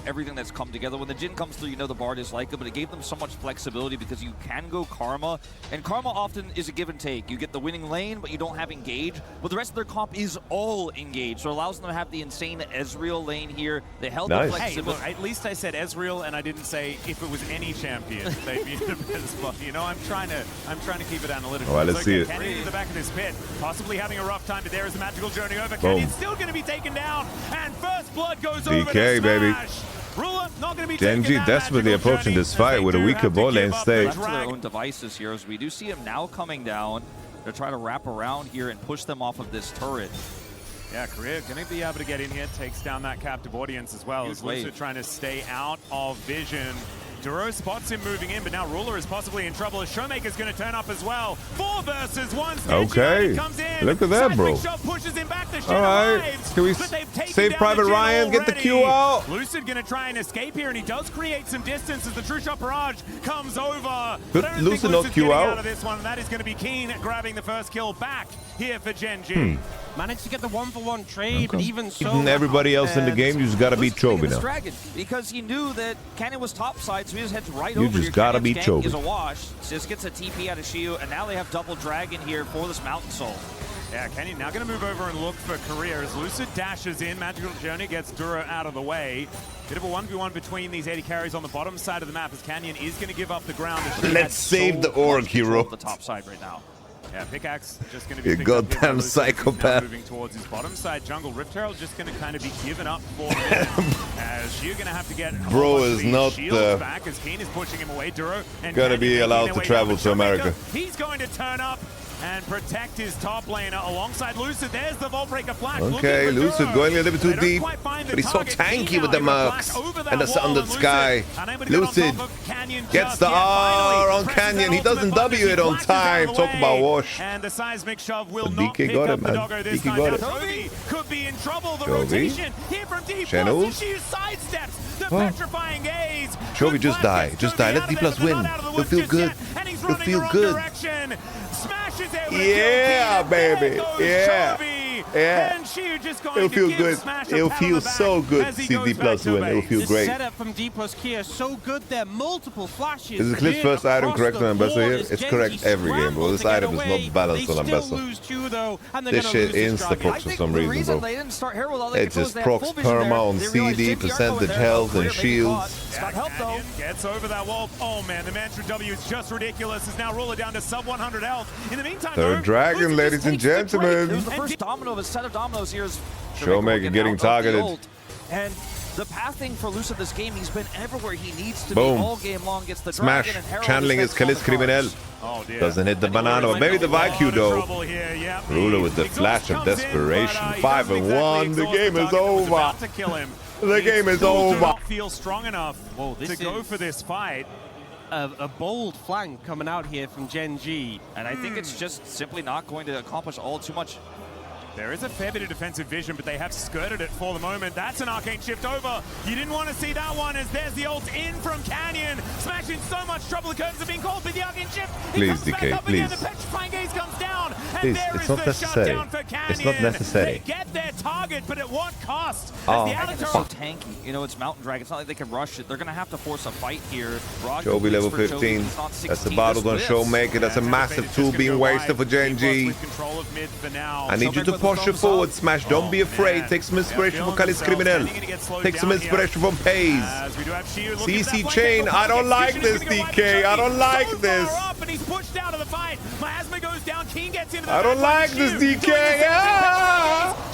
everything that's come together. When the Jhin comes through, you know the Bard is like it, but it gave them so much flexibility because you can go Karma, and Karma often is a give and take. You get the winning lane, but you don't have engage, but the rest of their comp is all engaged, so it allows them to have the insane Ezreal lane here. They held the flexibility. Hey, look, at least I said Ezreal, and I didn't say if it was any champion, they'd be in the best spot. You know, I'm trying to keep it analytical. All right, let's see it. Canyon in the back of this pit, possibly having a rough time, but there is the magical journey over. Canyon's still going to be taken down, and first blood goes over to baby. Gen.G desperately approaching this fight with a weaker bot lane state. Left to their own devices here, as we do see him now coming down. They're trying to wrap around here and push them off of this turret. Yeah, Korea going to be able to get in here, takes down that captive audience as well. As Lucid trying to stay out of vision. Duro spots him moving in, but now Ruler is possibly in trouble as ShowMaker's going to turn up as well. 4 versus 1. Okay, comes in. Look at that, bro. Pushes him back. The Shen all right, arrives, can we save Private Ryan, get the Q out? Lucid going to try and escape here, and he does create some distance as the True Shot Barrage comes over. Could Lucid not Q out? Of this one, and that is going to be Kiin grabbing the first kill back here for Gen.G. Managed to get the 1-for-1 trade, but even so... Even everybody else in the game, you just gotta beat Chovy now. Dragon, because he knew that Canyon was topside, so he just heads right over. You just gotta beat Chovy. Is a wash, just gets a TP out of Siwoo, and now they have double dragon here for this Mountain Soul. Yeah, Canyon now going to move over and look for Korea as Lucid dashes in. Magical Journey gets Duro out of the way. Bit of a 1v1 between these 80 carries on the bottom side of the map as Canyon is going to give up the ground. Let's save the org, hero. The top side right now. Yeah, Pickaxe just going to be you goddamn psychopath. Moving towards his bottom side jungle. Rift Herald just going to kind of be given up for him. As you're going to have to get bro is not back as Kiin is pushing him away. Duro and gonna be allowed to travel to America. He's going to turn up and protect his top laner alongside Lucid. There's the Vault Breaker flash. Okay, Lucid going a little bit too deep, but he's so tanky with the mercs and the Sundered Sky. Lucid gets the R on Canyon. He doesn't W it on time. Talk about wash. And the seismic shove will not pick got up it, the man. doggo this DK time. got it. Chovy could be in trouble. The Chovy. rotation here from Dplus. She sidesteps the petrifying gaze. Chovy, just die. Just die. Let Dplus win. He'll feel good. He'll feel good. Yeah, baby. Yeah. Yeah. It'll feel good. It'll feel so good to see Dplus win. It'll feel great. The setup from Dplus KIA is so good there. Multiple flashes. Is the Cliff's first item correct on Ambessa here? It's correct every game, bro. This item is not balanced on Ambessa. This shit insta-procs for some reason, bro. It just procs perma on CD, percentage health, and shields. Canyon gets over that wall. Oh man, the Mantra W is just ridiculous. Is now Ruler down to sub 100 health. In the meantime, Third dragon, ladies and gentlemen. It was the first domino of a set of dominoes here. ShowMaker getting targeted. And the pathing for Lucid this game, he's been everywhere he needs to Boom. be all game long. Gets the Smash. dragon and Herald Channeling his Calis Criminel. Doesn't hit the banana, but maybe the Vyq though. Ruler with the flash of desperation. 5-1. The game is over. The game is over. Not feel strong enough to go for this fight. A bold flank coming out here from Gen.G. And I think it's just simply not going to accomplish all too much. There is a fair bit of defensive vision, but they have skirted it for the moment. That's an arcane shift over. You didn't want to see that one as there's the ult in from Canyon. Smash in so much trouble. The curtains are being called, but the arcane shift. Please, DK, please. The petrifying gaze comes down. And Please, there it's is not the necessary. shutdown for Canyon. It's not necessary. They get their target, but at what cost? Oh, It's so tanky. You know, it's Mountain Dragon. It's not like they can rush it. They're going to have to force a fight here. Chovy level 15. That's the battle on ShowMaker. That's a massive tool being wasted for Gen.G. I need you to push it forward, Smash. Don't be afraid. Take some inspiration from Calis Criminel. Take some inspiration from Pays. CC Chain. I don't like this, DK. I don't like this. I don't like this, DK.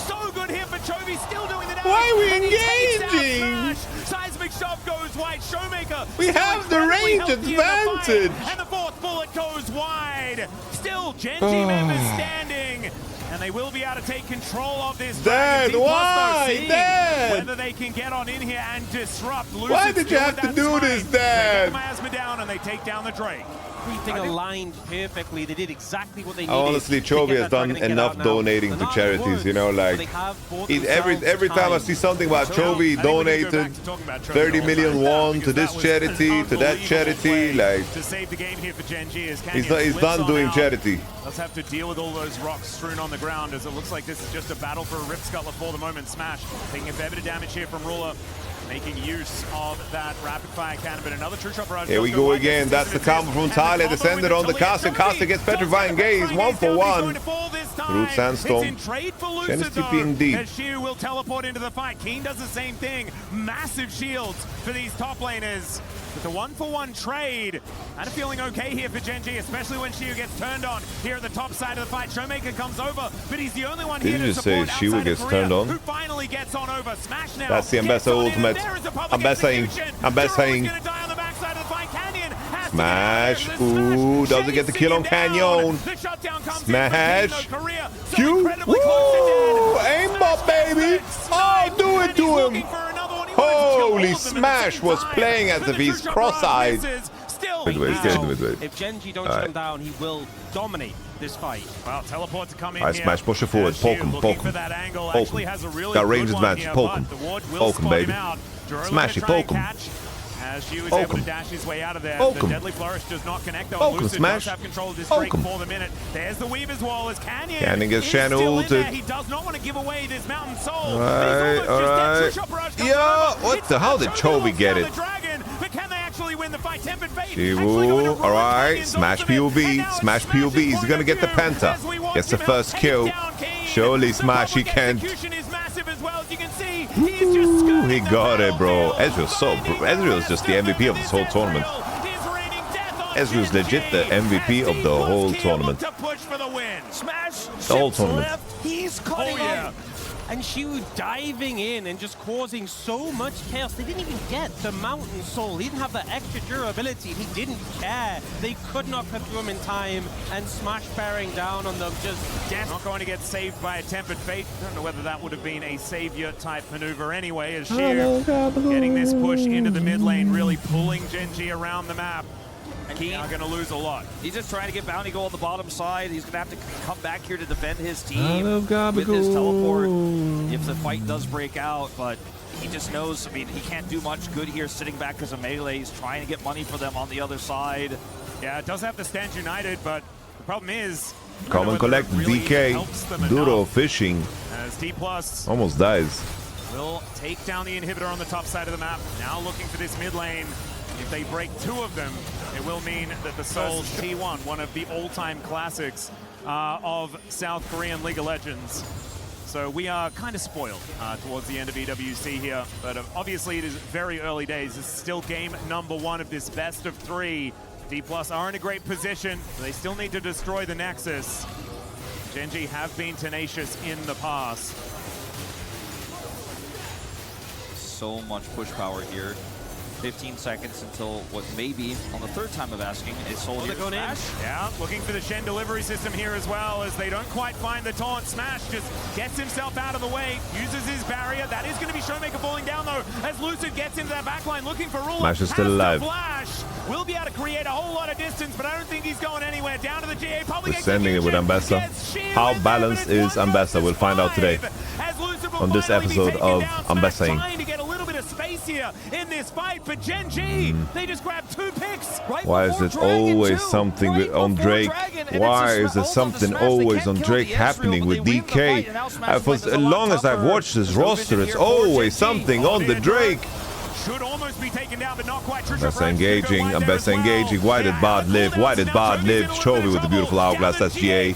So good here for Chovy, still doing the damage. Why are we engaging? Seismic shove goes wide. ShowMaker. We have the range advantage. And the fourth bullet goes wide. Still Gen.G members standing. And they will be able to take control of this. Dad, why? Dad! Whether they can get on in here and disrupt Lucid. Why did you have to do this, Dad? They get the Miasma down and they take down the Drake. Everything aligned perfectly. They did exactly what they needed. Honestly, Chovy has done enough donating to charities, you know, like every time I see something about Chovy donated 30 million won to this charity, to that charity, like to save the game here for Gen.G is he's done doing charity. Let's have to deal with all those rocks strewn on the ground as it looks like this is just a battle for a Rift Scuttler for the moment. Smash taking a fair bit of damage here from Ruler. making use of that rapid fire cannon, but another true shot barrage. Here we go again. That's the combo from Taliyah, descended on the Cassiopeia. Cassiopeia gets petrifying gaze, 1-for-1. Root Sandstorm. Shen is TP indeed. Siwoo will teleport into the fight. Kiin does the same thing. Massive shields for these top laners. With the 1-for-1 trade, and feeling okay here for Gen.G, especially when Siwoo gets turned on here at the top side of the fight. ShowMaker comes over, but he's the only one here to support outside Siwoo gets turned on? Who finally gets on over. Smash now. That's the Ambessa ultimate. Ambessa-ing. Ambessa-ing. Smash. Ooh, doesn't get the kill on Canyon. Smash. Q. Woo! Aimbot, baby. Oh, do it to him. Holy smash was playing as if he's cross-eyed. If Gen.G don't shut him down, he will dominate this fight. Well, teleport to come in here. Smash, push it forward. Poke him, poke him. Poke him. Got range advantage. Poke him. Poke him, baby. Smash it, poke him. As Siwoo is able to dash his way out of there. The deadly flourish does not connect though. Lucid does have control of this Drake for the minute. There's the Weaver's Wall as Canyon gets Shen ulted. He does not want to give away this Mountain Soul. Alright. Yeah, what the hell did Chovy get it? But can they actually win the fight? Tempered Fate. Siwoo, alright. Smash POV. Smash POV. He's gonna get the Penta. Gets the first kill. Surely Smash he can. Ooh, he got it, bro. Ezreal's just the MVP of this whole tournament. Ezreal's legit the MVP of the whole tournament. The whole tournament. He's cutting up. And Siwoo diving in and just causing so much chaos. They didn't even get the Mountain Soul. He didn't have the extra durability. He didn't care. They could not cut through him in time, and Smash bearing down on them. Just death. Not going to get saved by a Tempered Fate. I don't know whether that would have been a savior type maneuver anyway, as Siwoo getting this push into the mid lane, really pulling Gen.G around the map. Kiin are going to lose a lot. He's just trying to get Bounty go on the bottom side. He's going to have to come back here to defend his team with his teleport if the fight does break out. But he just knows, I mean, he can't do much good here sitting back as a melee. He's trying to get money for them on the other side. Yeah, it does have to stand united, but the problem is... Come and collect DK. Duro fishing. As Dplus almost dies. Will take down the inhibitor on the top side of the map. Now looking for this mid lane. If they break two of them, it will mean that the Seoul's T1, one of the all-time classics of South Korean League of Legends. So we are kind of spoiled towards the end of EWC here, but obviously it is very early days. This is still game number 1 of this best of 3. Dplus are in a great position. They still need to destroy the Nexus. Gen.G have been tenacious in the past. So much push power here. 15 seconds until what may be, on the third time of asking, is Soul here. Yeah, looking for the Shen delivery system here as well, as they don't quite find the taunt. Smash just gets himself out of the way, uses his barrier. That is going to be ShowMaker falling down though, as Lucid gets into that backline looking for Ruler. Smash is still alive. Flash will be able to create a whole lot of distance, but I don't think he's going anywhere. Down to the GA, probably sending it with Ambessa. How balanced is Ambessa? We'll find out today on this episode of Ambessa. Space here in this fight, but Gen.G, they just grabbed 2 picks. Why is it always something on Drake? Why is there something always on Drake happening with DK? For as long as I've watched this roster, it's always something on the Drake. Should almost be taken down, but not quite. Ambessa engaging. Ambessa engaging. Why did Bard live? Why did Bard live? Chovy with the beautiful hourglass. That's GA.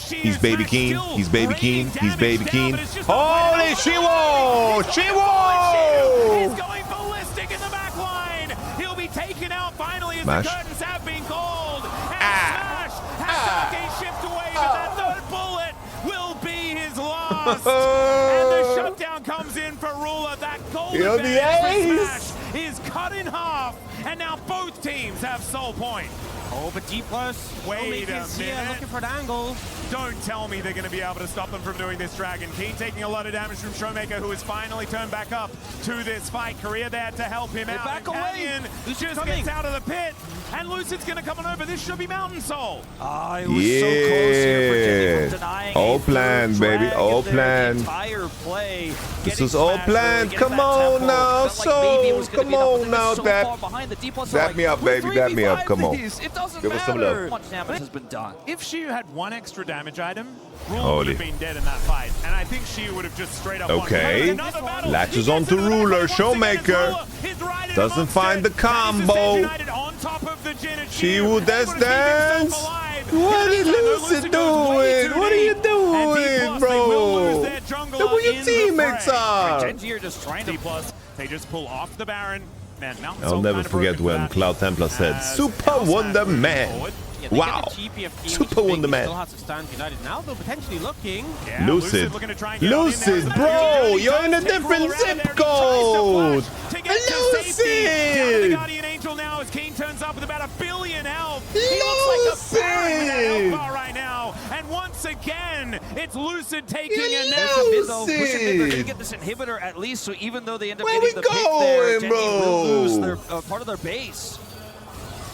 He's baby Kiin. He's baby Kiin. He's baby Kiin. Holy Siwoo! Siwoo! He's going ballistic in the back line. He'll be taken out finally as the curtains have been called. And Smash has been shipped away, but that 3rd bullet will be his last. And the shutdown comes in for Ruler. That gold advantage for Smash is cut in half. And now both teams have Soul Point. Oh, but Dplus, wait a minute. Looking for an angle. Don't tell me they're going to be able to stop him from doing this Dragon. Kiin taking a lot of damage from ShowMaker, who has finally turned back up to this fight. Korea there to help him out. Back away. Just gets out of the pit. And Lucid's going to come on over. This should be Mountain Soul. It was so close here for Jhin from denying all planned, baby. All planned. Play, this was all planned. Come on now, Soul. Come on now, dab me up, baby. Dab me up. Come on. It doesn't Give us some love. Much damage has been done. If Siwoo had 1 extra damage damage item, Ruler would have been dead in that fight. And I think she would have just straight up okay. Latches onto Ruler. ShowMaker doesn't find the combo. Siwoo distance. What is Lucid doing? What are you doing, bro? Look where your teammates are. Gen.G are just trying to Dplus. They just pull off the Baron. Man, I'll never forget when Cloud Templar said, Super Wonder Man. Wow. Super Wonder Man. Still has to stand united now, though potentially looking. Yeah, Lucid. Lucid, bro, you're in a different zip code. Lucid. Guardian Angel now as Kiin turns up with about 1 billion health. Lucid. Right now, and once again, it's Lucid taking a nap. They're gonna get this inhibitor at least, so even though they end up getting the pick there, Gen.G will lose their part of their base.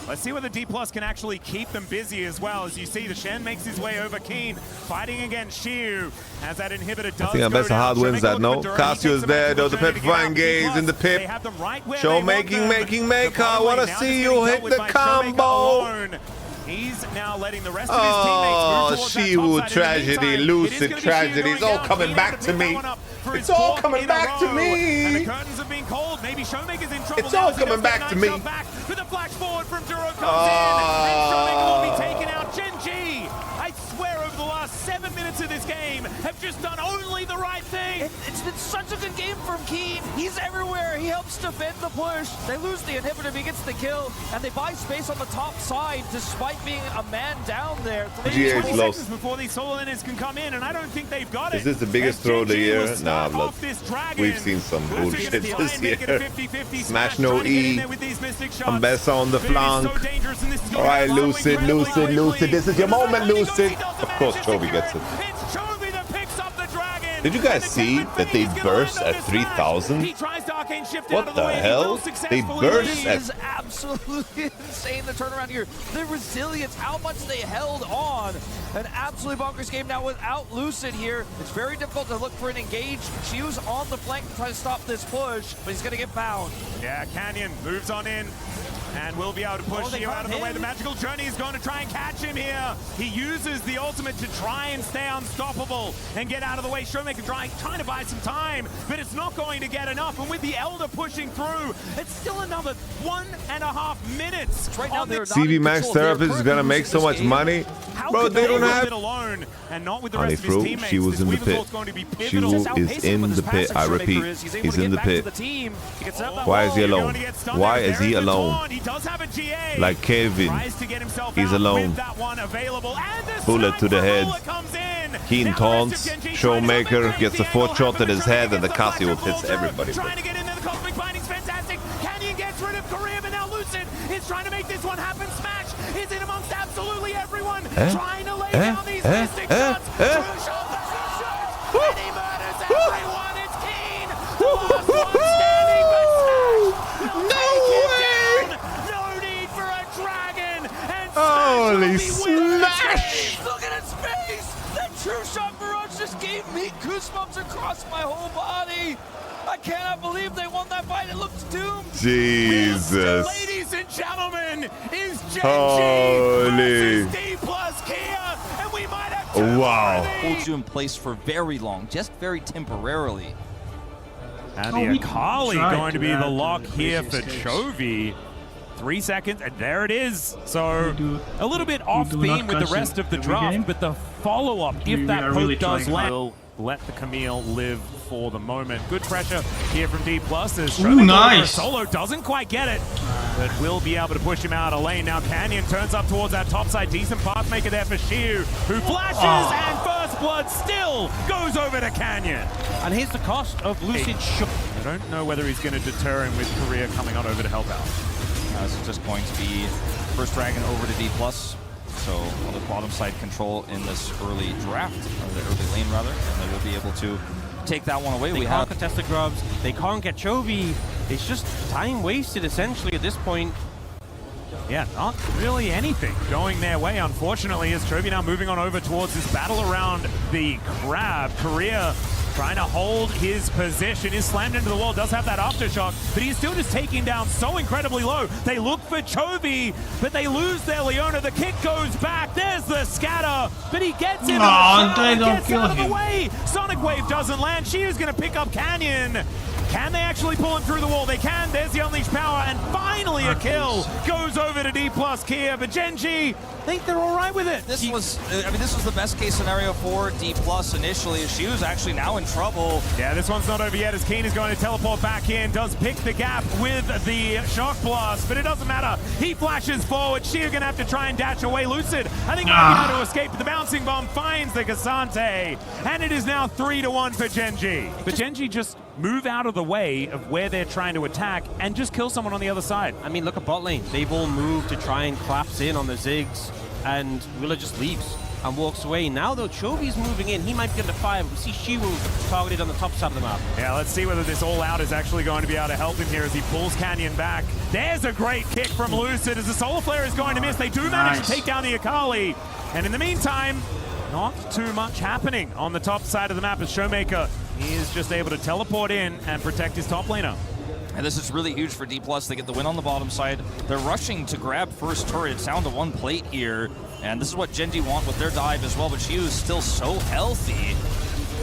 Let's see whether Dplus can actually keep them busy as well. As you see, the Shen makes his way over Kiin, fighting against Siwoo, as that inhibitor does. I think Ambessa hard wins that, no? Cassio is there, though, the petrifying gaze in the pit. Showmaking, maker. I want to see you hit the combo. He's now letting the rest of his teammates move Siwoo tragedy, Lucid tragedy. It's all coming back to me. It's all coming back to me. And the curtains have been called. Maybe ShowMaker's in trouble. It's all coming back to me. With a flash forward from Duro comes in, and ShowMaker will be taken out. Gen.G, I swear, over the last 7 minutes of this game, have just done only the right thing. It's been such a good game from Kiin. He's everywhere. He helps defend the push. They lose the inhibitor, he gets the kill, and they buy space on the top side despite being a man down there. GH lost before these solo lanes can come in, and I don't think they've got it. Is this the biggest throw of the year? Nah, blood. We've seen some bullshit this year. Smash no E. Ambessa on the flank. All right, Lucid. This is your moment, Lucid. Of course, Chovy gets it. Did you guys see that they burst at 3,000? What the hell? They burst at... It is absolutely insane, the turnaround here. The resilience, how much they held on. An absolutely bonkers game now without Lucid here. It's very difficult to look for an engage. Siwoo's on the flank to try to stop this push, but he's going to get bound. Yeah, Canyon moves on in. And will be able to push Siwoo out of the way. The magical journey is going to try and catch him here. He uses the ultimate to try and stay unstoppable and get out of the way. ShowMaker trying to buy some time, but it's not going to get enough. And with the Elder pushing through, it's still another 1.5 minutes. Right now, CV Max Therapist is going to make so much money. Bro, they don't have... alone and not with the rest of his teammates. She was in the pit. Siwoo is in the pit. I repeat, he's in the pit. Why is he alone? Why is he alone? Like Kevin, he's alone. Bullet to the head. Kiin taunts. ShowMaker gets a 4-shot at his head, and the Cassio hits everybody. Is trying to make this one happen. Smash is in amongst absolutely everyone. Trying to lay down these mystic shots. And he murders everyone. It's Kiin. The last one standing, but Smash. No way. No need for a dragon. And holy Smash. Look at its face. That true shot barrage just gave me goosebumps across my whole body. I cannot believe they won that fight. It looks doomed. Jesus. Ladies and gentlemen, is Gen.G holy Dplus KIA, and we might have wow. Holds you in place for very long, just very temporarily. And the Akali going to be the lock here for Chovy. 3 seconds, and there it is. So a little bit off theme with the rest of the draft, but the follow-up, if that poke does land, let the Camille live for the moment. Good pressure here from Dplus as nice. Solo doesn't quite get it, but will be able to push him out of lane. Now Canyon turns up towards that top side. Decent pathmaker there for Siwoo, who flashes, and first blood still goes over to Canyon. And here's the cost of Lucid. I don't know whether he's going to deter him with Korea coming on over to help out. This is just going to be first dragon over to Dplus. So on the bottom side control in this early draft, or the early lane rather, and they will be able to take that one away. They can't contest the grubs, they can't get Chovy. It's just time wasted essentially at this point. Yeah, not really anything going their way, unfortunately, as Chovy now moving on over towards this battle around the crab. Korea trying to hold his position. Is slammed into the wall, does have that aftershock, but he's still just taking down so incredibly low. They look for Chovy, but they lose their Leona. The kick goes back. There's the scatter, but he gets in. They don't gets kill out of him. the way. Sonic Wave doesn't land. She is going to pick up Canyon. Can they actually pull him through the wall? They can. There's the unleashed power, and finally a kill goes over to Dplus KIA. But Gen.G, I think they're all right with it. This was the best case scenario for Dplus initially. She was actually now in trouble. Yeah, this one's not over yet as Kiin is going to teleport back in. Does pick the gap with the shock blast, but it doesn't matter. He flashes forward. She are going to have to try and dash away. Lucid, I think, might be able to escape, but the bouncing bomb finds the Cassante, and it is now 3-1 for Gen.G. But Gen.G just move out of the way of where they're trying to attack and just kill someone on the other side. I mean, look at bot lane. They've all moved to try and collapse in on the Ziggs, and Willa just leaves and walks away. Now, though, Chovy's moving in. He might be able to fire, but we see Siwoo targeted on the top side of the map. Yeah, let's see whether this all-out is actually going to be able to help him here as he pulls Canyon back. There's a great kick from Lucid as the Solar Flare is going to miss. They do manage to take down the Akali. And in the meantime, not too much happening on the top side of the map as ShowMaker, he is just able to teleport in and protect his top laner. And this is really huge for Dplus. They get the win on the bottom side. They're rushing to grab first turret. It's down to one plate here. And this is what Gen.G want with their dive as well, but she is still so healthy.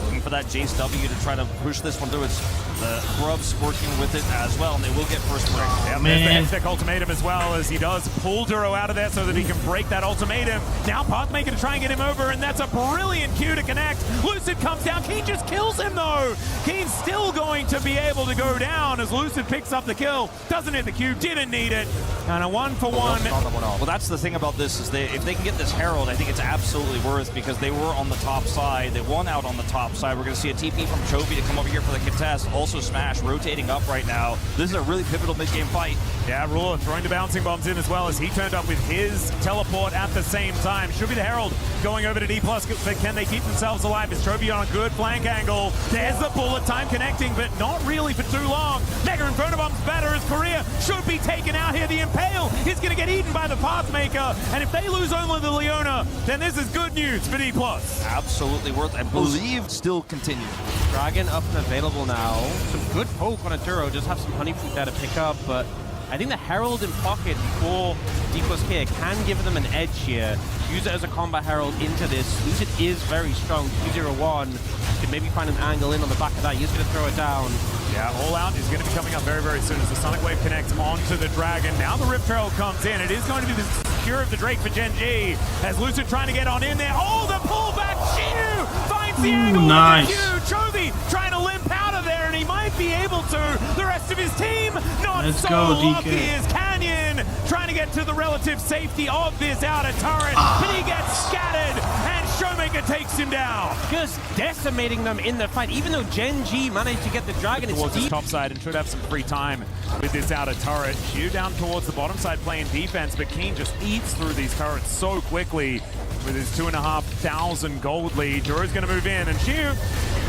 Looking for that Jayce W to try to push this one through. It's the Grubs working with it as well, and they will get first break. Yeah, there's the Hextech ultimatum as well, as he does pull Duro out of there so that he can break that ultimatum. Now Pathmaker to try and get him over, and that's a brilliant Q to connect. Lucid comes down. Kiin just kills him, though. Kiin's still going to be able to go down as Lucid picks up the kill. Doesn't hit the Q, didn't need it. And a 1-for-1. Well, that's the thing about this, is if they can get this Herald, I think it's absolutely worth, because they were on the top side. They won out on the top side. We're going to see a TP from Chovy to come over here for the contest. Also Smash rotating up right now. This is a really pivotal mid-game fight. Yeah, Ruler throwing the bouncing bombs in as well as he turned up with his teleport at the same time. Should be the Herald going over to Dplus, but can they keep themselves alive? Is Chovy on a good flank angle? There's the bullet time connecting, but not really for too long. Mega Inferno Bomb's better as Korea should be taken out here. The Impale is going to get eaten by the Pathmaker, and if they lose only the Leona, then this is good news for Dplus. Absolutely worth, I believe, still continues. Dragon up and available now. Some good poke on a Duro. Just have some honey fruit there to pick up, but I think the Herald in pocket for Dplus KIA can give them an edge here. Use it as a combat Herald into this. Lucid is very strong. 2-0-1. Could maybe find an angle in on the back of that. He's going to throw it down. Yeah, All Out is going to be coming up very, very soon as the Sonic Wave connects onto the Dragon. Now the Rift Trail comes in. It is going to be the Cure of the Drake for Gen.G as Lucid trying to get on in there. Oh, the pullback! Shiu finds the angle. Nice. Chovy trying to limp out of there, and he might be able to. The rest of his team not Let's so go, lucky DK. as Canyon trying to get to the relative safety of this outer turret, but he gets scattered, and ShowMaker takes him down. Just decimating them in the fight. Even though Gen.G managed to get the Dragon, it's Towards his deep. top side and should have some free time with this outer turret. Shiu down towards the bottom side playing defense, but Kiin just eats through these turrets so quickly with his 2,500 gold lead. Duro's going to move in, and Shiu,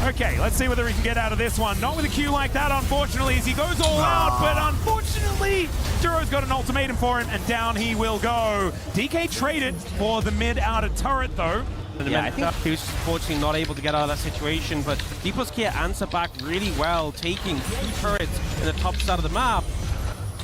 okay, let's see whether he can get out of this one. Not with a Q like that, unfortunately, as he goes all out, but unfortunately, Duro's got an ultimatum for him, and down he will go. DK traded for the mid-outer turret, though. Yeah, I think he was unfortunately not able to get out of that situation, but Dplus KIA answer back really well, taking 2 turrets in the top side of the map,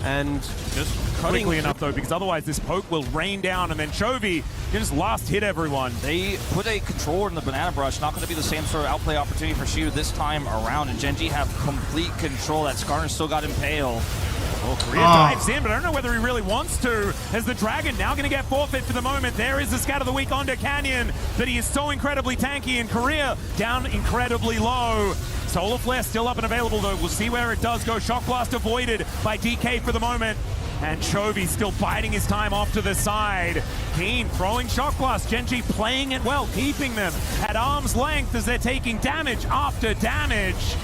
and just cutting Quickly enough, though, because otherwise this poke will rain down, and then Chovy can just last hit everyone. They put a controller in the Banana Brush. Not going to be the same sort of outplay opportunity for Shiu this time around, and Gen.G have complete control. That Skarner still got Impale. Oh, Korea dives in, but I don't know whether he really wants to, as the Dragon now going to get forfeit for the moment. There is the Scat of the Week onto Canyon, but he is so incredibly tanky, and Korea down incredibly low. Solar Flare still up and available, though. We'll see where it does go. Shock Blast avoided by DK for the moment. And Chovy still biding his time off to the side. Kiin throwing Shock Blast. Gen.G playing it well, keeping them at arm's length as they're taking damage after damage.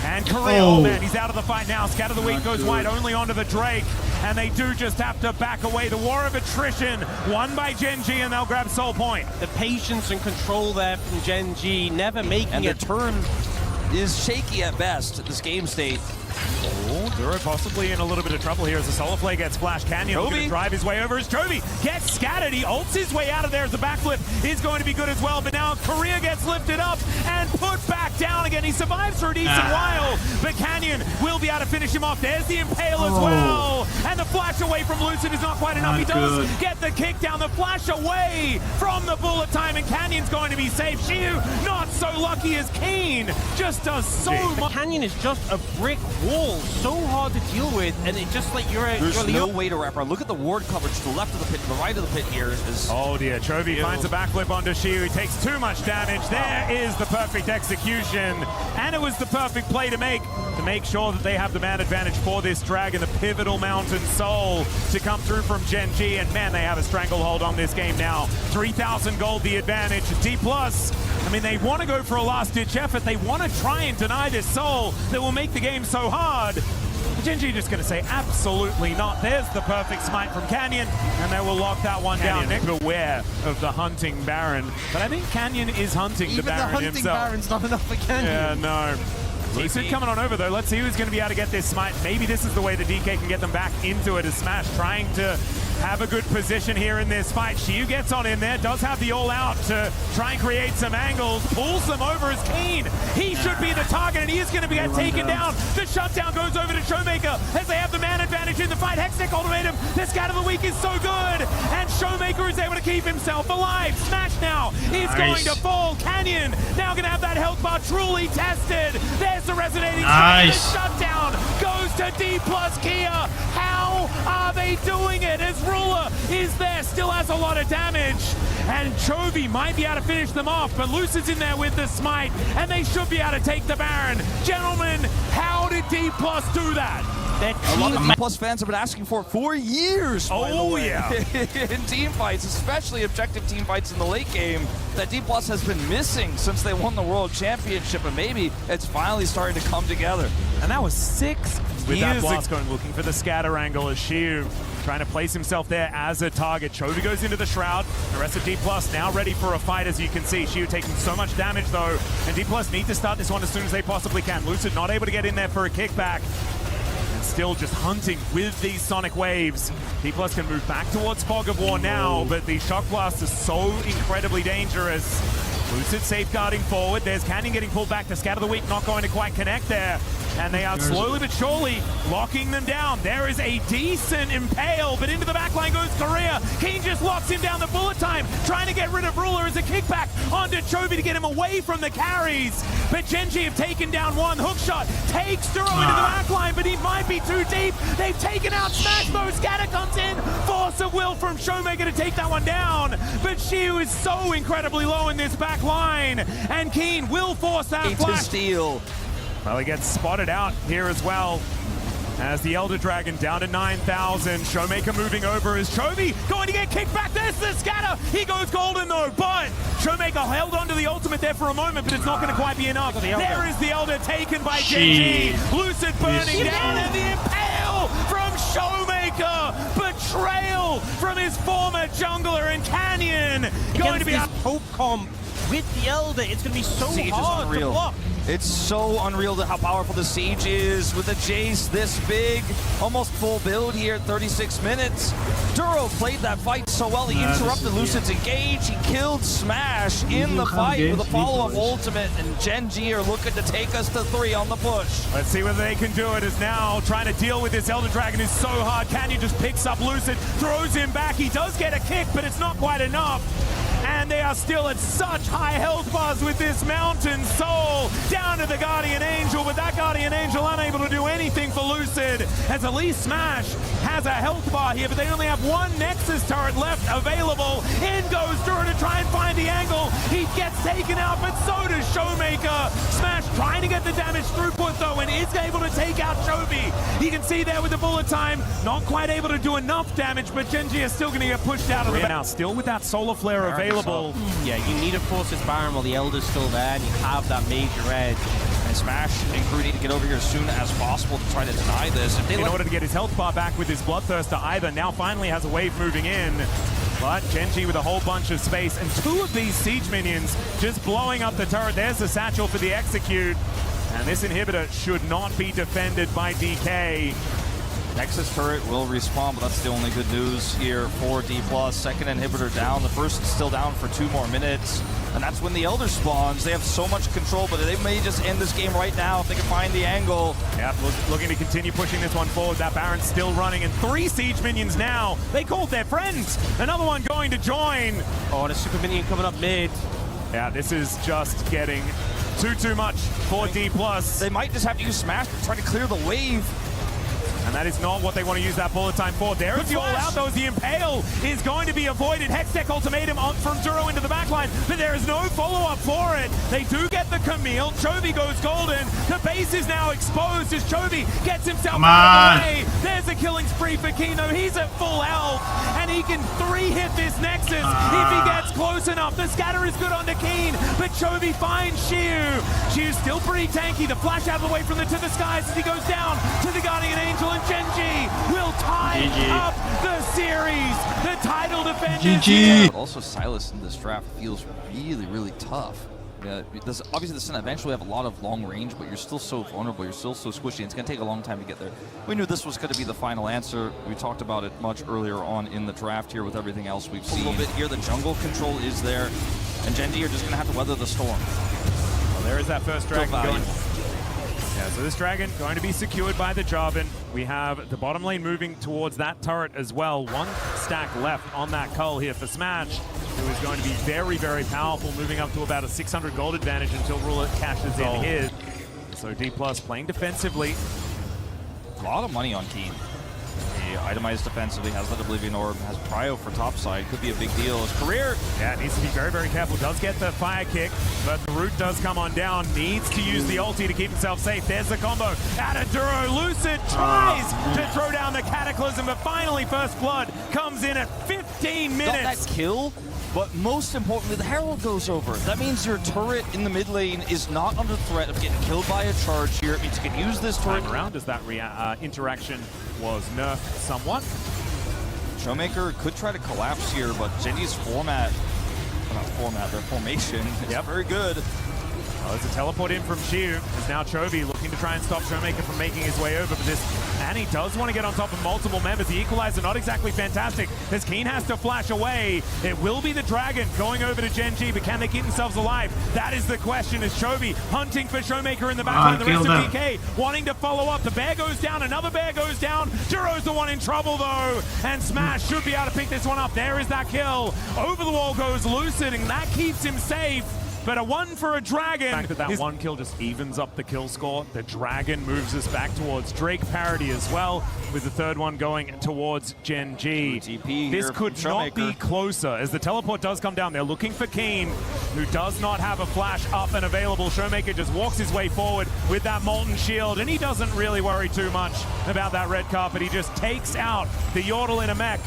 And Korea, oh man, he's out of the fight now. Scat of the Week goes wide only onto the Drake. And they do just have to back away. The war of attrition won by Gen.G, and they'll grab Soul Point. the patience and control there from Gen.G, never making And it. the turn is shaky at best at this game state. Oh, Duro possibly in a little bit of trouble here as the Solar Flare gets flashed. Canyon looking to drive his way over as Chovy gets scattered. He ults his way out of there as the backflip is going to be good as well. But now KIA gets lifted up and put back down again. He survives for a decent while, but Canyon will be able to finish him off. There's the Impale as well. And the flash away from Lucid is not quite enough. He does get the kick down. The flash away from the bullet time, and Canyon's going to be safe. Siwoo not so lucky as Kiin just does so much. Canyon is just a brick wall, so hard to deal with, and it just like There's no way to wrap around. Look at the ward coverage to the left of the pit, to the right of the pit here. Oh dear, Chovy finds a backflip onto Siwoo. He takes too much damage. There is the perfect execution, and it was the perfect play to make sure that they have the man advantage for this dragon, the pivotal Mountain Soul to come through from Gen.G, and man, they have a stranglehold on this game now. 3,000 gold the advantage. Dplus, I mean, they want to go for a last-ditch effort. They want to try and deny this soul that will make the game so hard. Gen.G just going to say absolutely not. There's the perfect smite from Canyon, and they will lock that one down. Beware of the hunting Baron, but I think Canyon is hunting the Baron himself. Even the hunting Baron's not enough for Canyon. Yeah, no. Lucid coming on over though. Let's see who's going to be able to get this smite. Maybe this is the way the DK can get them back into it, as Smash trying to have a good position here in this fight. Siwoo gets on in there, does have the all-out to try and create some angles, pulls them over as Kiin. He should be the target, and he is going to be taken down. The shutdown goes over to ShowMaker as they have the man advantage in the fight. Hextech ultimatum, the scat of the week is so good, and ShowMaker is able to keep himself alive. Smash now is going to fall. Canyon now going to have that health bar truly tested. There's the resonating the shutdown goes to Dplus KIA. How are they doing it? As Ruler is there, still has a lot of damage, and Chovy might be able to finish them off, but Lucid's in there with the smite, and they should be able to take the Baron. Gentlemen, how did Dplus do that? A lot of Dplus fans have been asking for years. Oh yeah, in team fights, especially objective team fights in the late game, that Dplus has been missing since they won the World Championship, and maybe it's finally starting to come together. And that was 6 with that blast going, looking for the scatter angle as Siwoo trying to place himself there as a target. Chovy goes into the Shroud. The rest of Dplus now ready for a fight, as you can see. Siwoo taking so much damage though, and Dplus need to start this one as soon as they possibly can. Lucid not able to get in there for a kickback. Still just hunting with these sonic waves. Dplus can move back towards Fog of War now, but the Shock Blast is so incredibly dangerous. Lucid safeguarding forward. There's Canyon getting pulled back. The scat of the week not going to quite connect there. And they are slowly but surely locking them down. There is a decent impale, but into the backline goes KIA. Kiin just locks him down. The bullet time, trying to get rid of Ruler as a kickback onto Chovy to get him away from the carries. But Gen.G have taken down one. Hookshot takes Duro into the backline, but he might be too deep. They've taken out Smash though. Scatter comes in. Force of will from ShowMaker to take that one down. But Siwoo is so incredibly low in this back line, and Kiin will force that flash. To steal. Well, he gets spotted out here as well, as the Elder Dragon down to 9,000. ShowMaker moving over as Chovy going to get kicked back. There's the scatter. He goes golden though, but ShowMaker held onto the ultimate there for a moment, but it's not going to quite be enough. There is the Elder taken by Gen.G. Lucid burning down, and the impale from ShowMaker. Betrayal from his former jungler, and Canyon going to be a hope comp with the Elder. It's going to be so hard to block. It's so unreal how powerful the Siege is with a Jayce this big, almost full build here at 36 minutes. Duro played that fight so well. He interrupted Lucid's engage. He killed Smash in the fight with a follow-up ultimate, and Gen.G are looking to take us to 3 on the push. Let's see whether they can do it, as now trying to deal with this Elder Dragon is so hard. Canyon just picks up Lucid, throws him back. He does get a kick, but it's not quite enough. And they are still at such high health bars with this Mountain Soul. Down to the Guardian Angel, but that Guardian Angel unable to do anything for Lucid, as at least Smash has a health bar here, but they only have one Nexus turret left available. In goes Duro to try and find the angle. He gets taken out, but so does ShowMaker. Smash trying to get the damage throughput though, and is able to take out Chovy. You can see there with the bullet time, not quite able to do enough damage, but Gen.G is still going to get pushed out of the now. Still with that Solar Flare available. Yeah, you need to force this Baron while the Elder's still there, and you have that major edge. And Smash and crew need to get over here as soon as possible to try to deny this. In order to get his health bar back with his Bloodthirster, either now finally has a wave moving in. But Gen.G with a whole bunch of space, and 2 of these Siege minions just blowing up the turret. There's the satchel for the execute. And this inhibitor should not be defended by DK. Nexus turret will respawn, but that's the only good news here for Dplus. Second inhibitor down. The first is still down for 2 more minutes. And that's when the Elder spawns. They have so much control, but they may just end this game right now if they can find the angle. Yep, looking to continue pushing this one forward. That Baron's still running, and 3 siege minions now. They called their friends. Another one going to join. Oh, the super minion coming up mid. Yeah, this is just getting too much for Dplus. They might just have to use Smash to try to clear the wave. And that is not what they want to use that bullet time for. There is the all-out, though, as the Impale is going to be avoided. Hextech ultimatum on from Duro into the backline, but there is no follow-up for it. They do get the Camille. Chovy goes golden. The base is now exposed as Chovy gets himself out of the way. There's a killing spree for Kiin, though. He's at full health, and he can 3-hit this Nexus if he gets close enough. The scatter is good onto Kiin, but Chovy finds Siwoo. Siwoo's still pretty tanky. The flash out of the way from the to the skies as he goes down to the Guardian Angel, and Gen.G will tie up the series. The title defenders here. Also, Sylas in this draft feels really tough. Yeah, obviously the Senna eventually have a lot of long range, but you're still so vulnerable, you're still so squishy, and it's going to take a long time to get there. We knew this was going to be the final answer. We talked about it much earlier on in the draft here with everything else we've seen. A little bit here, the jungle control is there, and Gen.G are just going to have to weather the storm. Well, there is that first dragon going. Yeah, so this dragon going to be secured by the Jarvan. We have the bottom lane moving towards that turret as well. 1 stack left on that cull here for Smash, who is going to be very powerful, moving up to about a 600 gold advantage until Ruler cashes in his. So Dplus playing defensively. A lot of money on Kiin. He itemized defensively, has that Oblivion Orb, has Prio for topside. Could be a big deal. His career. Yeah, needs to be very careful. Does get the fire kick, but the root does come on down. Needs to use the ulti to keep himself safe. There's the combo out of Duro. Lucid tries to throw down the Cataclysm, but finally First Blood comes in at 15 minutes. Got that kill, but most importantly, the Herald goes over. That means your turret in the mid lane is not under threat of getting killed by a charge here. It means you can use this turret. Time around as that interaction was nerfed somewhat. ShowMaker could try to collapse here, but Gen.G's their formation is very good. Well, there's a teleport in from Siwoo. There's now Chovy looking to try and stop ShowMaker from making his way over for this. And he does want to get on top of multiple members. The equalizer not exactly fantastic as Kiin has to flash away. It will be the Dragon going over to Gen.G, but can they keep themselves alive? That is the question as Chovy hunting for ShowMaker in the backline. The rest of DK wanting to follow up. The bear goes down, another bear goes down. Duro's the one in trouble though, and Smash should be able to pick this one up. There is that kill. Over the wall goes Lucid, and that keeps him safe. But a 1 for a Dragon. The fact that 1 kill just evens up the kill score. The Dragon moves us back towards Drake parity as well, with the 3rd one going towards Gen.G. This could not be closer as the teleport does come down. They're looking for Kiin, who does not have a flash up and available. ShowMaker just walks his way forward with that Molten Shield, and he doesn't really worry too much about that red carpet. He just takes out the Yordle in a mech.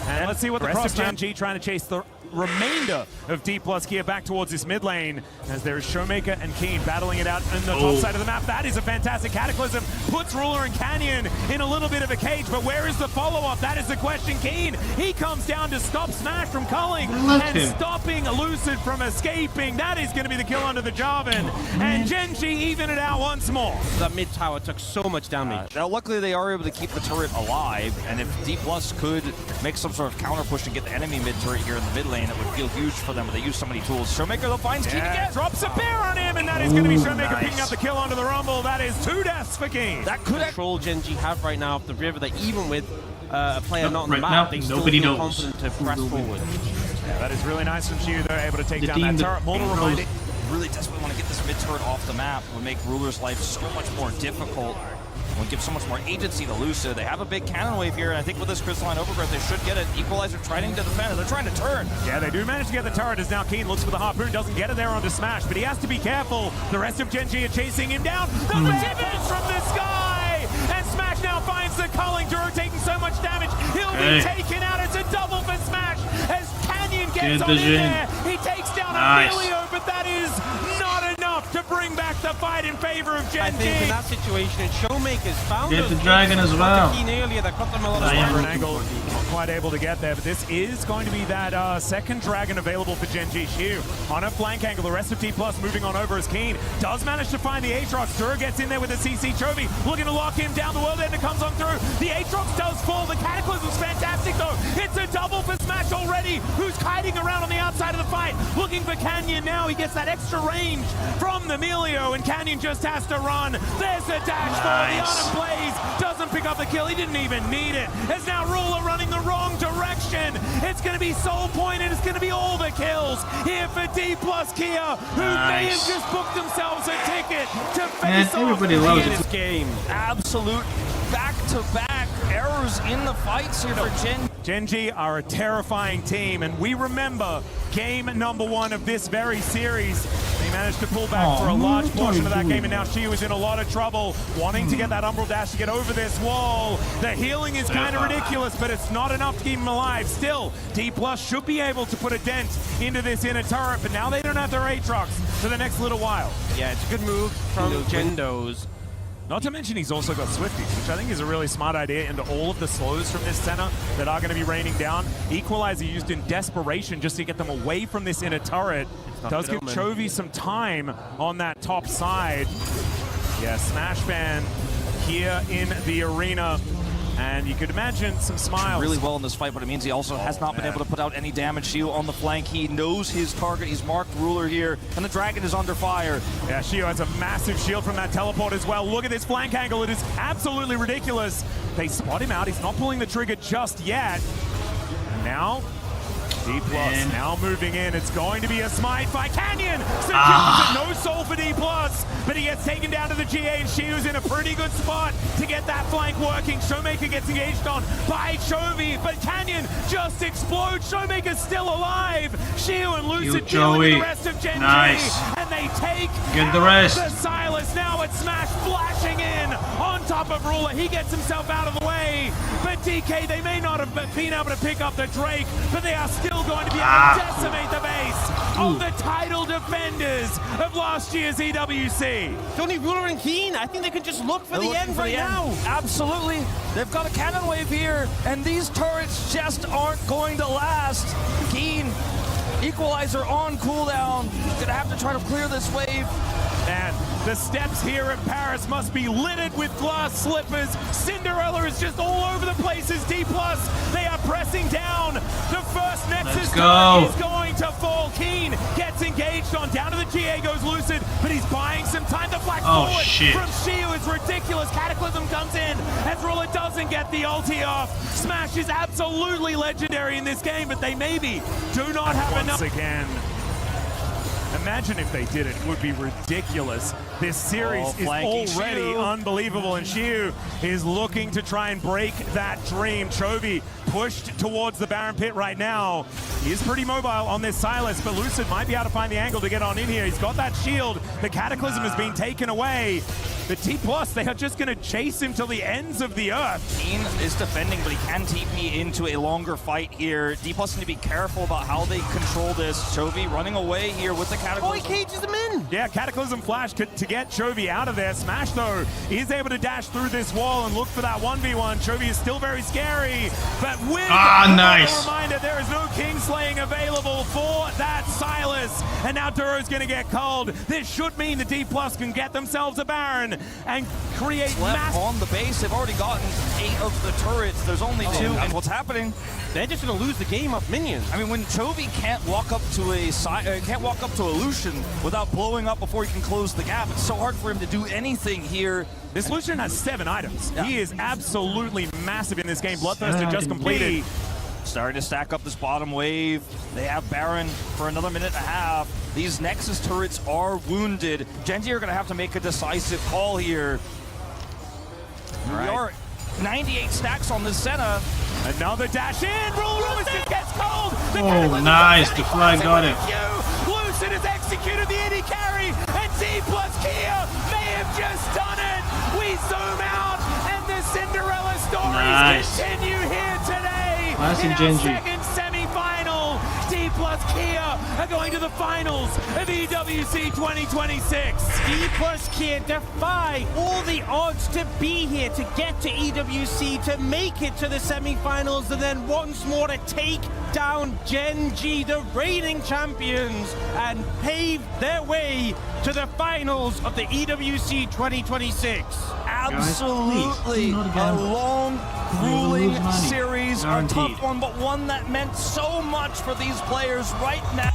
And let's see what the rest of Gen.G trying to chase the remainder of Dplus KIA back towards this mid lane as there is ShowMaker and Kiin battling it out on the top side of the map. That is a fantastic Cataclysm. Puts Ruler and Canyon in a little bit of a cage, but where is the follow-up? That is the question. Kiin, he comes down to stop Smash from culling and stopping Lucid from escaping. That is going to be the kill under the Jarvan. And Gen.G even it out once more. That mid tower took so much damage. Now luckily they are able to keep the turret alive, and if Dplus could make some sort of counter push and get the enemy mid turret here in the mid lane, it would feel huge for them, but they use so many tools. ShowMaker though finds Kiin again. Drops a bear on him, and that is going to be ShowMaker picking up the kill onto the Rumble. That is 2 deaths for Kiin. That could control Gen.G have right now up the river, that even with a player not on the map, they still feel confident to press forward. Yeah, that is really nice from Siwoo. They're able to take down that turret. More to remind it. Really desperately want to get this mid turret off the map. It would make Ruler's life so much more difficult. Would give so much more agency to Lucid. They have a big cannon wave here, and I think with this Crystalline Overgrowth, they should get it. Equalizer trying to defend it. They're trying to turn. Yeah, they do manage to get the turret as now Kiin looks for the Harpoon. Doesn't get it there onto Smash, but he has to be careful. The rest of Gen.G are chasing him down. The Divins from the sky! And Smash now finds the culling. Duro taking so much damage. He'll be taken out. It's a double for Smash as Canyon gets on in there. He takes down Emilio, but that is not enough to bring back the fight in favor of Gen.G. I think in that situation, ShowMaker's found Get the dragon as well. Kiin earlier that cut them a lot of An angle, not quite able to get there, but this is going to be that second dragon available for Gen.G. Siwoo on a flank angle. The rest of Dplus moving on over as Kiin does manage to find the Aatrox. Duro gets in there with the CC. Chovy looking to lock him down. The world ender comes on through. The Aatrox does fall. The Cataclysm's fantastic though. It's a double for Smash already. Who's kiting around on the outside of the fight, looking for Canyon now. He gets that extra range from the Emilio, and Canyon just has to run. There's the dash for the Autumn Blaze. Doesn't pick up the kill. He didn't even need it. It's now Ruler running the wrong direction. It's going to be Soul Point, and it's going to be all the kills here for Dplus KIA, who may have just booked themselves a ticket to face everybody loves this game. Absolute back-to-back errors in the fights here for Gen. Gen.G are a terrifying team, and we remember game number 1 of this very series. They managed to pull back for a large portion of that game, and now Siwoo is in a lot of trouble, wanting to get that Umbral Dash to get over this wall. The healing is kind of ridiculous, but it's not enough to keep him alive. Still, Dplus should be able to put a dent into this inner turret, but now they don't have their Aatrox for the next little while. Yeah, it's a good move from Gendos. Not to mention he's also got Swifties, which I think is a really smart idea into all of the slows from this Senna that are going to be raining down. Equalizer used in desperation just to get them away from this inner turret. Does give Chovy some time on that top side. Yeah, Smash Ban here in the arena. And you could imagine some smiles. Really well in this fight, but it means he also has not been able to put out any damage. Siwoo on the flank. He knows his target. He's marked Ruler here, and the dragon is under fire. Yeah, Siwoo has a massive shield from that teleport as well. Look at this flank angle. It is absolutely ridiculous. They spot him out. He's not pulling the trigger just yet. And now, Dplus now moving in. It's going to be a smite by Canyon. No soul for Dplus, but he gets taken down to the GA, and Siwoo's in a pretty good spot to get that flank working. ShowMaker gets engaged on by Chovy, but Canyon just explodes. ShowMaker's still alive. Siwoo and Lucid dealing with the rest of Gen.G, and they take the rest. The Sylas. Now it's Smash flashing in on top of Ruler. He gets himself out of the way, but DK, they may not have been able to pick up the Drake, but they are still going to be able to decimate the base of the title defenders of last year's EWC. It's only Ruler and Kiin. I think they can just look for the end right now. Absolutely. They've got a cannon wave here, and these turrets just aren't going to last. Kiin, Equalizer on cooldown. Gonna have to try to clear this wave. And the steps here at Paris must be littered with glass slippers. Cinderella is just all over the place as Dplus. They are pressing down. The first Nexus is going to fall. Kiin gets engaged on. Down to the GA goes Lucid, but he's buying some time. The flash forward from Siwoo is ridiculous. Cataclysm comes in. Ezreal doesn't get the ulti off. Smash is absolutely legendary in this game, but they maybe do not have enough. Again. Imagine if they did it. It would be ridiculous. This series is already unbelievable, and Siwoo is looking to try and break that dream. Chovy pushed towards the Baron Pit right now. He is pretty mobile on this Sylas, but Lucid might be able to find the angle to get on in here. He's got that shield. The Cataclysm has been taken away. The Dplus, they are just going to chase him till the ends of the earth. Kiin is defending, but he can TP into a longer fight here. Dplus need to be careful about how they control this. Chovy running away here with the Cataclysm. Oh, he cages him in. Yeah, Cataclysm Flash to get Chovy out of there. Smash, though, is able to dash through this wall and look for that 1v1. Chovy is still very scary, but with a reminder, there is no Kingslaying available for that Sylas. And now Duro's going to get called. This should mean the Dplus can get themselves a Baron and create mass on the base. They've already gotten 8 of the turrets. There's only 2. And what's happening? They're just going to lose the game of minions. I mean, when Chovy can't walk up to a Lucian without blowing up before he can close the gap, it's so hard for him to do anything here. This Lucian has 7 items. Yeah. He is absolutely massive in this game. Bloodthirster just completed. Starting to stack up this bottom wave. They have Baron for another minute and a half. These Nexus turrets are wounded. Gen.G are going to have to make a decisive call here. We are 98 stacks on this Senna. Another dash in. Lucid gets cold. Oh, nice. The flag got it. Lucid has executed the AD carry, and Dplus KIA may have just done it. We zoom out, and the Cinderella stories continue here today. Nice in and our Gen.G. second semi-final. Dplus KIA are going to the finals of EWC 2026. Dplus KIA defy all the odds to be here, to get to EWC, to make it to the semi-finals, and then once more to take down Gen.G, the reigning champions, and pave their way to the finals of the EWC 2026. Absolutely a long, grueling series, a Guaranteed. tough one, but one that meant so much for these players right now.